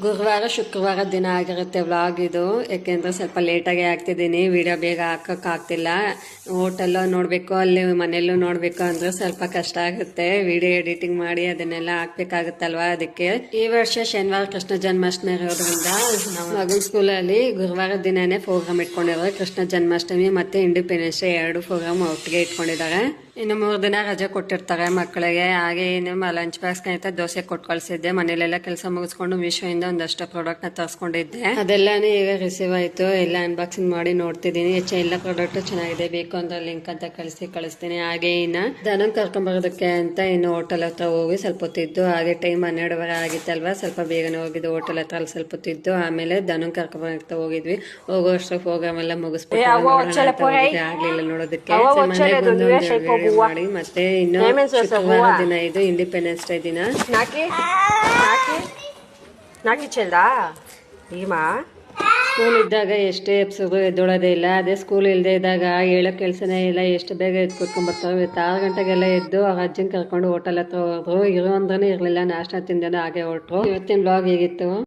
ಗುರುವಾರ ಶುಕ್ರವಾರ ದಿನ ಆಗಿರುತ್ತೆ ವ್ಲಾಗ್ ಇದು. ಯಾಕೆಂದರೆ ಸ್ವಲ್ಪ ಲೇಟಾಗಿ ಹಾಕ್ತಿದ್ದೀನಿ, ವಿಡಿಯೋ ಬೇಗ ಹಾಕೋಕ್ಕಾಗ್ತಿಲ್ಲ. ಹೋಟೆಲ್ಲೋ ನೋಡಬೇಕು, ಅಲ್ಲಿ ಮನೆಯಲ್ಲೂ ನೋಡಬೇಕು ಅಂದರೆ ಸ್ವಲ್ಪ ಕಷ್ಟ ಆಗುತ್ತೆ. ವಿಡಿಯೋ ಎಡಿಟಿಂಗ್ ಮಾಡಿ ಅದನ್ನೆಲ್ಲ ಹಾಕ್ಬೇಕಾಗುತ್ತಲ್ವಾ, ಅದಕ್ಕೆ. ಈ ವರ್ಷ ಶನಿವಾರ ಕೃಷ್ಣ ಜನ್ಮಾಷ್ಟಮಿ ಇರೋದ್ರಿಂದ ನಮ್ಮ ಮಗನ ಸ್ಕೂಲಲ್ಲಿ ಗುರುವಾರ ದಿನನೇ ಪ್ರೋಗ್ರಾಮ್ ಇಟ್ಕೊಂಡಿದ್ದಾರೆ. ಕೃಷ್ಣ ಜನ್ಮಾಷ್ಟಮಿ ಮತ್ತು ಇಂಡಿಪೆಂಡೆನ್ಸ್ ಡೇ 2 ಪ್ರೋಗ್ರಾಮ್ ಒಟ್ಟಿಗೆ ಇಟ್ಕೊಂಡಿದ್ದಾರೆ. ಇನ್ನು 3 ದಿನ ರಜೆ ಕೊಟ್ಟಿರ್ತಾರೆ ಮಕ್ಕಳಿಗೆ. ಹಾಗೆ ಇನ್ನು ಲಂಚ್ ಬಾಕ್ಸ್ ಅಂತ ದೋಸೆ ಕೊಟ್ಟು ಕಳಿಸಿದ್ದೆ. ಮನೇಲೆಲ್ಲ ಕೆಲಸ ಮುಗಿಸ್ಕೊಂಡು ಮೀಶೋಯಿಂದ ಒಂದಷ್ಟು ಪ್ರಾಡಕ್ಟ್ ನ ತರಿಸ್ಕೊಂಡಿದ್ದೆ. ಅದೆಲ್ಲಾನು ಈಗ ರಿಸೀವ್ ಆಯ್ತು. ಎಲ್ಲ ಅನ್ಬಾಕ್ಸಿಂಗ್ ಮಾಡಿ ನೋಡ್ತಿದ್ದೀನಿ. ಎಲ್ಲ ಪ್ರಾಡಕ್ಟ್ ಚೆನ್ನಾಗಿದೆ, ಬೇಕು ಅಂದ್ರೆ ಲಿಂಕ್ ಅಂತ ಕಳಿಸ್ತೀನಿ. ಹಾಗೆ ಇನ್ನು ದನನ್ ಕರ್ಕೊಂಡ್ಬರೋದಕ್ಕೆ ಅಂತ ಇನ್ನು ಹೋಟೆಲ್ ಹತ್ರ ಹೋಗಿ ಸ್ವಲ್ಪ ಹೊತ್ತಿದ್ದು. ಹಾಗೆ ಟೈಮ್ 12:30 ಆಗಿತ್ತಲ್ವಾ, ಸ್ವಲ್ಪ ಬೇಗನೆ ಹೋಗಿದ್ದು ಹೋಟೆಲ್ ಹತ್ರ. ಅಲ್ಲಿ ಸ್ವಲ್ಪ ಹೊತ್ತಿದ್ದು ಆಮೇಲೆ ದನನ್ ಕರ್ಕೊಂಡ್ಬರಕ್ಕೆ ಹೋಗಿದ್ವಿ. ಹೋಗೋಷ್ಟು ಪ್ರೋಗ್ರಾಮ್ ಎಲ್ಲ ಮುಗಿಸ್ಬಿಟ್ಟು ಆಗ್ಲಿಲ್ಲ ನೋಡೋದಕ್ಕೆ. ಮಾಡಿ ಮತ್ತೆ ಇನ್ನು ಶುಕ್ರವಾರ ದಿನ ಇದು ಇಂಡಿಪೆಂಡೆನ್ಸ್ ಡೇ ದಿನ. ಸ್ಕೂಲ್ ಇದ್ದಾಗ ಎಷ್ಟೇ ಎಪ್ಸೋದು ಎದ್ದೊಳೋದೇ ಇಲ್ಲ. ಅದೇ ಸ್ಕೂಲ್ ಇಲ್ಲದೆ ಇದ್ದಾಗ ಹೇಳೋ ಕೆಲಸನೇ ಇಲ್ಲ. ಎಷ್ಟು ಬೇಗ ಎದ್ದು ಕೂತ್ಕೊಂಡ್ಬರ್ತಾರೆ. 6 ಗಂಟೆಗೆಲ್ಲ ಎದ್ದು ಅವ್ರ ಅಜ್ಜನ್ ಕರ್ಕೊಂಡು ಹೋಟೆಲ್ ಹತ್ರ ಹೋದ್ರು. ಇರೋ ಅಂದ್ರೇ ಇರಲಿಲ್ಲ, ನಾಷ್ಟ ತಿಂದೇನೋ ಹಾಗೆ ಹೊರಟ್ರು. ಇವತ್ತಿನ ಬ್ಲಾಗ್ ಹೇಗಿತ್ತು?